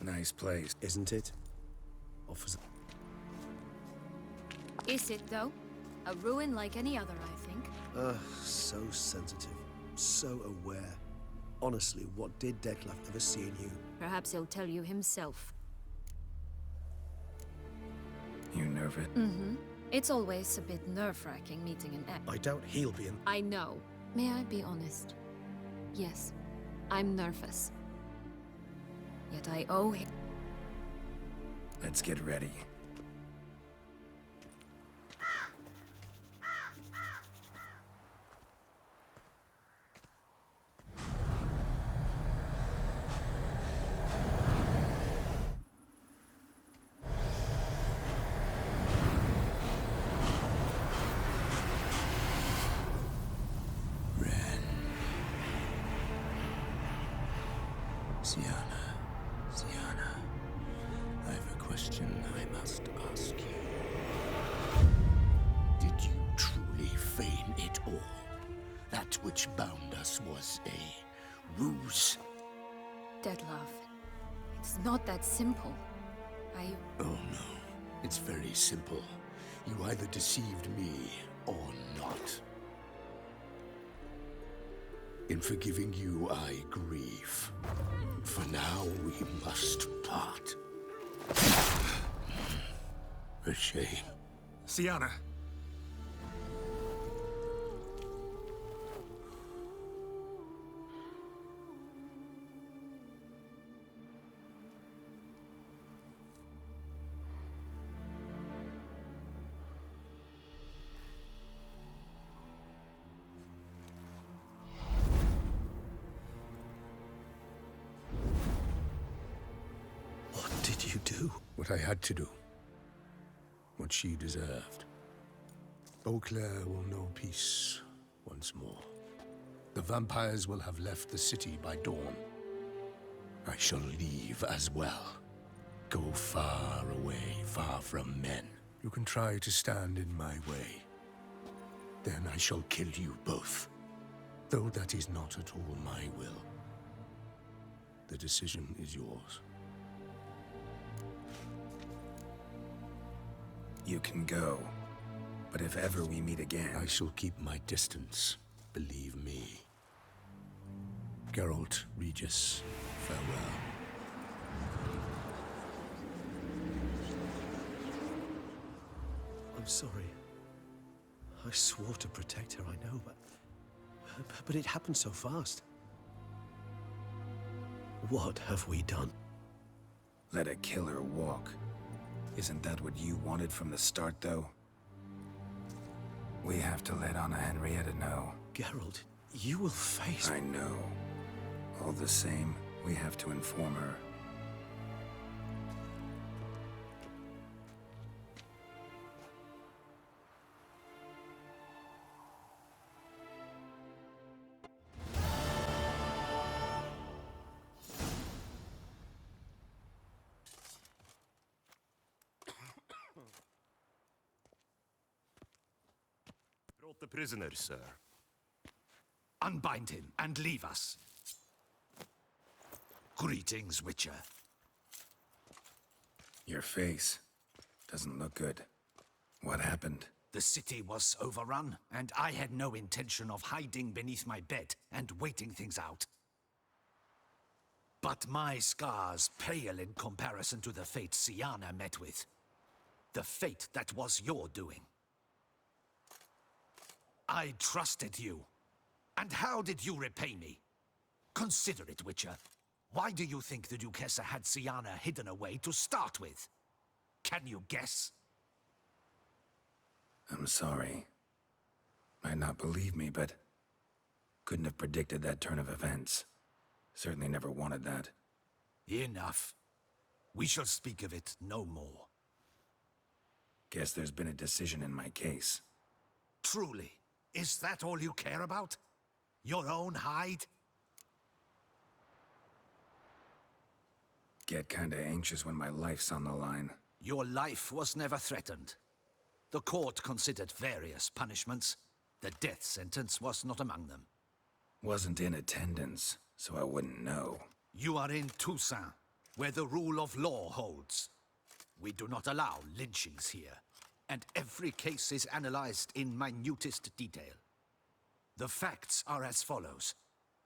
Nice place. Isn't it? Offers... Is it, though? A ruin like any other, I think. So sensitive. So aware. Honestly, what did Dettlaff ever see in you? Perhaps he'll tell you himself. You nervous? Mm-hmm. It's always a bit nerve-wracking meeting an ex. I doubt he'll be in... I know. May I be honest? Yes, I'm nervous. Yet I owe him. Let's get ready. Syanna, I have a question I must ask you. Did you truly feign it all? That which bound us was a ruse? Dettlaff, it's not that simple. Oh no, it's very simple. You either deceived me or not. In forgiving you, I grieve. For now, we must part. A shame. Syanna! You do? What I had to do. What she deserved. Beauclair will know peace once more. The vampires will have left the city by dawn. I shall leave as well. Go far away, far from men. You can try to stand in my way. Then I shall kill you both. Though that is not at all my will. The decision is yours. You can go, but if ever we meet again... I shall keep my distance, believe me. Geralt, Regis, farewell. I'm sorry. I swore to protect her, I know, but it happened so fast. What have we done? Let a killer walk. Isn't that what you wanted from the start, though? We have to let Anna Henrietta know. Geralt, you will face... I know. All the same, we have to inform her. Brought the prisoner, sir. Unbind him and leave us. Greetings, Witcher. Your face doesn't look good. What happened? The city was overrun, and I had no intention of hiding beneath my bed and waiting things out. But my scars pale in comparison to the fate Syanna met with. The fate that was your doing. I trusted you. And how did you repay me? Consider it, Witcher. Why do you think the Duchessa had Syanna hidden away to start with? Can you guess? I'm sorry. Might not believe me, but... couldn't have predicted that turn of events. Certainly never wanted that. Enough. We shall speak of it no more. Guess there's been a decision in my case. Truly, is that all you care about? Your own hide? Get kinda anxious when my life's on the line. Your life was never threatened. The court considered various punishments. The death sentence was not among them. Wasn't in attendance, so I wouldn't know. You are in Toussaint. where the rule of law holds. We do not allow lynchings here, and every case is analyzed in minutest detail. The facts are as follows.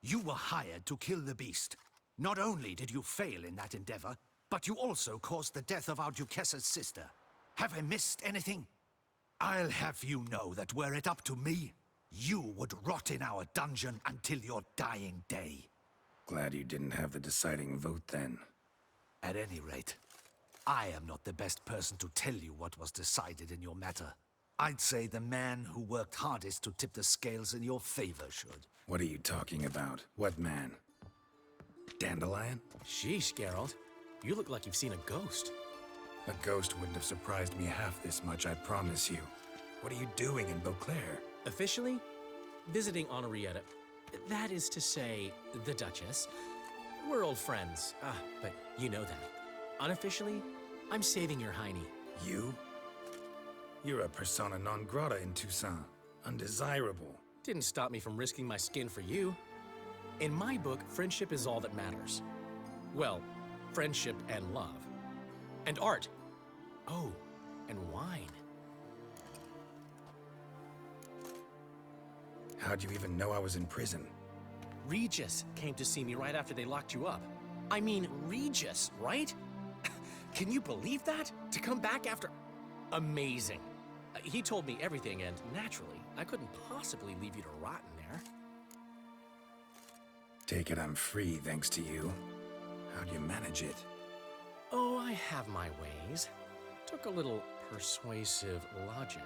You were hired to kill the beast. Not only did you fail in that endeavor, but you also caused the death of our Duchessa's sister. Have I missed anything? I'll have you know that were it up to me, you would rot in our dungeon until your dying day. Glad you didn't have the deciding vote then. At any rate, I am not the best person to tell you what was decided in your matter. I'd say the man who worked hardest to tip the scales in your favor should. What are you talking about? What man? Dandelion? Sheesh, Geralt. You look like you've seen a ghost. A ghost wouldn't have surprised me half this much, I promise you. What are you doing in Beauclair? Officially, visiting Anna Henrietta. That is to say, the Duchess. We're old friends, but you know that. Unofficially, I'm saving your hiney. You? You're a persona non grata in Toussaint. Undesirable. Didn't stop me from risking my skin for you. In my book, friendship is all that matters. Well, friendship and love. And art. Oh, and wine. How'd you even know I was in prison? Regis came to see me right after they locked you up. I mean, Regis, right? Can you believe that? To come back after... Amazing. He told me everything, and naturally, I couldn't possibly leave you to rot in there. Take it I'm free thanks to you. How'd you manage it? Oh, I have my ways. Took a little persuasive logic,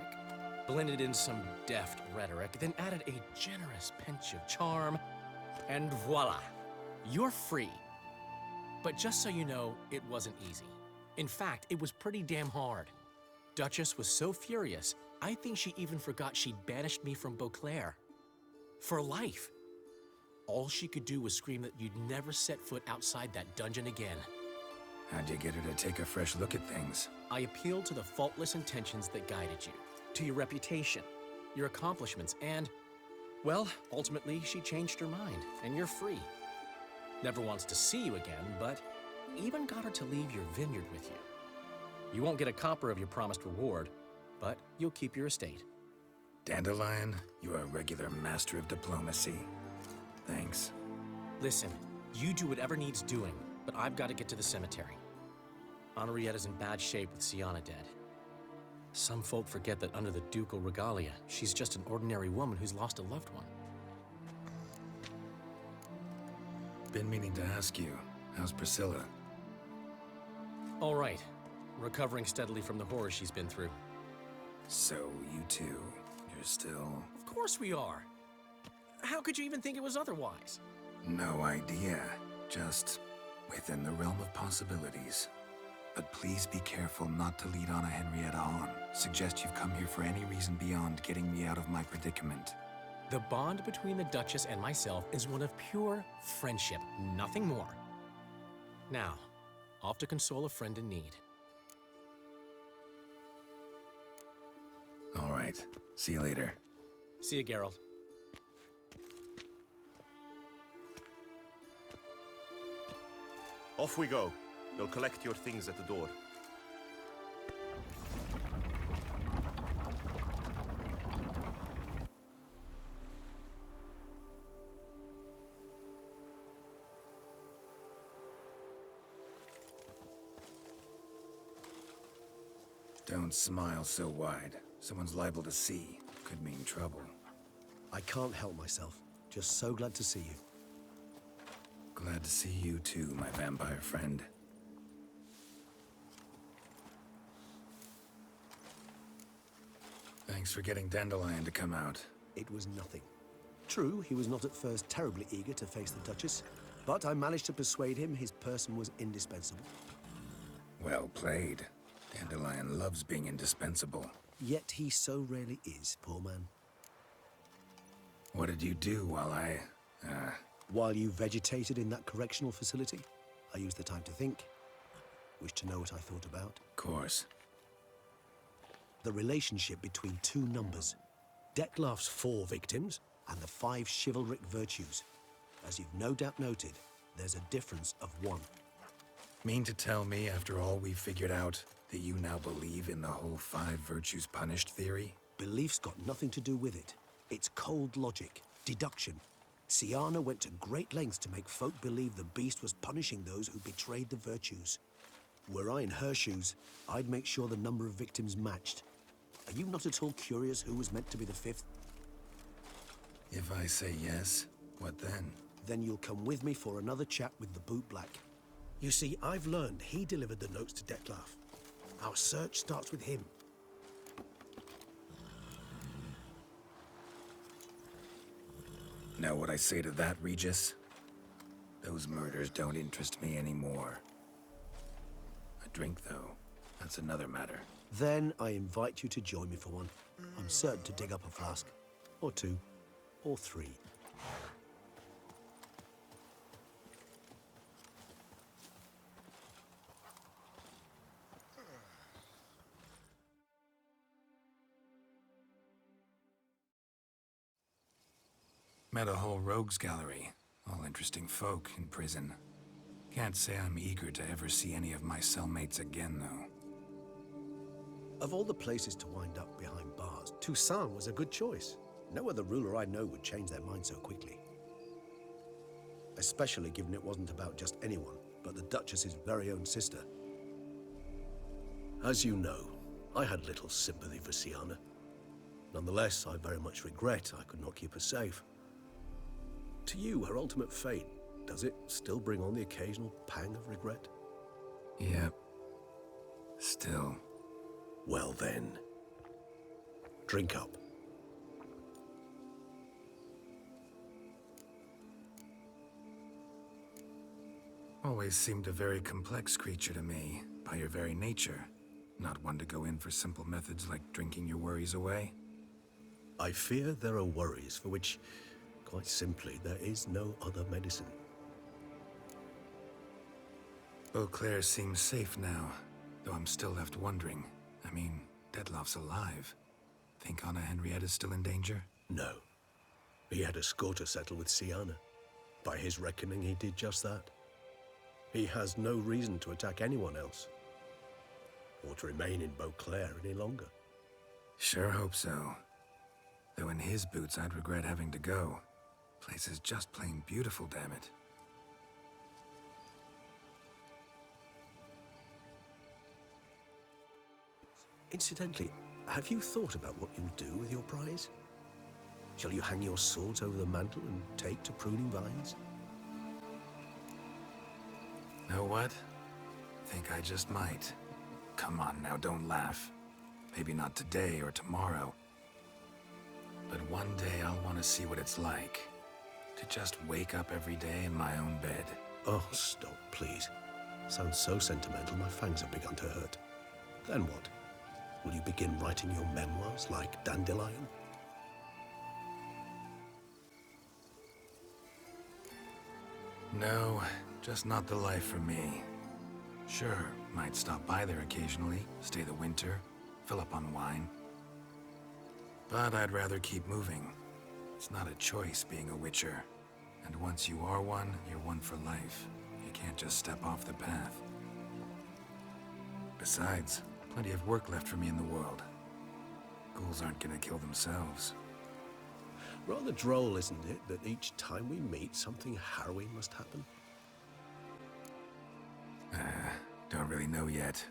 blended in some deft rhetoric, then added a generous pinch of charm, and voila, you're free. But just so you know, it wasn't easy. In fact, it was pretty damn hard. Duchess was so furious, I think she even forgot she'd banished me from Beauclair. For life. All she could do was scream that you'd never set foot outside that dungeon again. How'd you get her to take a fresh look at things? I appealed to the faultless intentions that guided you, to your reputation, your accomplishments, and, well, ultimately she changed her mind, and you're free. Never wants to see you again, but even got her to leave your vineyard with you. You won't get a copper of your promised reward, but you'll keep your estate. Dandelion, you're a regular master of diplomacy. Thanks. Listen, you do whatever needs doing, but I've got to get to the cemetery. Anna Henrietta's in bad shape with Syanna dead. Some folk forget that under the ducal regalia, she's just an ordinary woman who's lost a loved one. Been meaning to ask you, how's Priscilla? All right. Recovering steadily from the horror she's been through. So, you two, you're still... Of course we are. How could you even think it was otherwise? No idea. Just within the realm of possibilities. But please be careful not to lead Anna Henrietta on. Suggest you've come here for any reason beyond getting me out of my predicament. The bond between the Duchess and myself is one of pure friendship, nothing more. Now, off to console a friend in need. All right. See you later. See you, Geralt. Off we go. They'll collect your things at the door. Don't smile so wide. Someone's liable to see. Could mean trouble. I can't help myself. Just so glad to see you. Glad to see you too, my vampire friend. Thanks for getting Dandelion to come out. It was nothing. True, he was not at first terribly eager to face the Duchess, but I managed to persuade him his person was indispensable. Well played. Dandelion loves being indispensable. Yet he so rarely is, poor man. What did you do while I... While you vegetated in that correctional facility, I used the time to think. Wished to know what I thought about. Of course. The relationship between two numbers. Dettlaff's 4 victims and the 5 chivalric virtues. As you've no doubt noted, there's a difference of 1. Mean to tell me, after all we figured out, that you now believe in the whole five virtues punished theory? Belief's got nothing to do with it. It's cold logic, deduction. Syanna went to great lengths to make folk believe the beast was punishing those who betrayed the virtues. Were I in her shoes, I'd make sure the number of victims matched. Are you not at all curious who was meant to be the fifth? If I say yes, what then? Then you'll come with me for another chat with the Boot Black. You see, I've learned he delivered the notes to Dettlaff. Our search starts with him. Know what I say to that, Regis? Those murders don't interest me anymore. A drink, though, that's another matter. Then I invite you to join me for one. I'm certain to dig up a flask. Or two. Or three. Met a whole rogues gallery. All interesting folk in prison. Can't say I'm eager to ever see any of my cellmates again, though. Of all the places to wind up behind bars, Toussaint was a good choice. No other ruler I know would change their mind so quickly. Especially given it wasn't about just anyone, but the Duchess's very own sister. As you know, I had little sympathy for Syanna. Nonetheless, I very much regret I could not keep her safe. To you, her ultimate fate, does it still bring on the occasional pang of regret? Yep. Still. Well then, drink up. Always seemed a very complex creature to me, by your very nature. Not one to go in for simple methods like drinking your worries away. I fear there are worries for which, quite simply, there is no other medicine. Beauclair seems safe now, though I'm still left wondering. I mean, Dettlaff's alive. Think Anna Henrietta's still in danger? No. He had a score to settle with Syanna. By his reckoning, he did just that. He has no reason to attack anyone else, or to remain in Beauclair any longer. Sure hope so. Though in his boots, I'd regret having to go. Place is just plain beautiful, damn it. Incidentally, have you thought about what you'll do with your prize? Shall you hang your swords over the mantle and take to pruning vines? Know what? Think I just might. Come on now, don't laugh. Maybe not today or tomorrow. But one day I'll want to see what it's like. To just wake up every day in my own bed. Oh, stop, please. Sounds so sentimental, my fangs have begun to hurt. Then what? Will you begin writing your memoirs like Dandelion? No, just not the life for me. Sure, might stop by there occasionally, stay the winter, fill up on wine. But I'd rather keep moving. It's not a choice being a witcher. And once you are one, you're one for life. You can't just step off the path. Besides, plenty of work left for me in the world. Ghouls aren't gonna kill themselves. Rather droll, isn't it, that each time we meet, something harrowing must happen? Don't really know yet.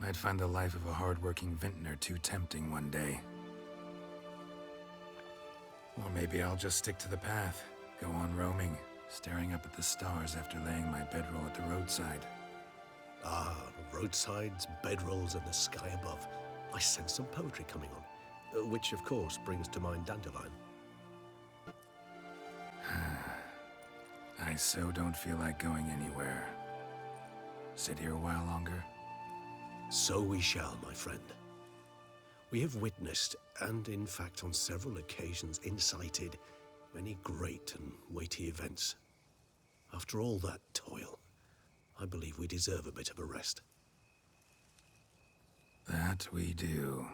Might find the life of a hard-working vintner too tempting one day. Or maybe I'll just stick to the path, go on roaming, staring up at the stars after laying my bedroll at the roadside. Ah, roadsides, bedrolls, and the sky above. I sense some poetry coming on, which, of course, brings to mind Dandelion. I so don't feel like going anywhere. Sit here a while longer? So we shall, my friend. We have witnessed, and in fact on several occasions incited, many great and weighty events. After all that toil, I believe we deserve a bit of a rest. That we do.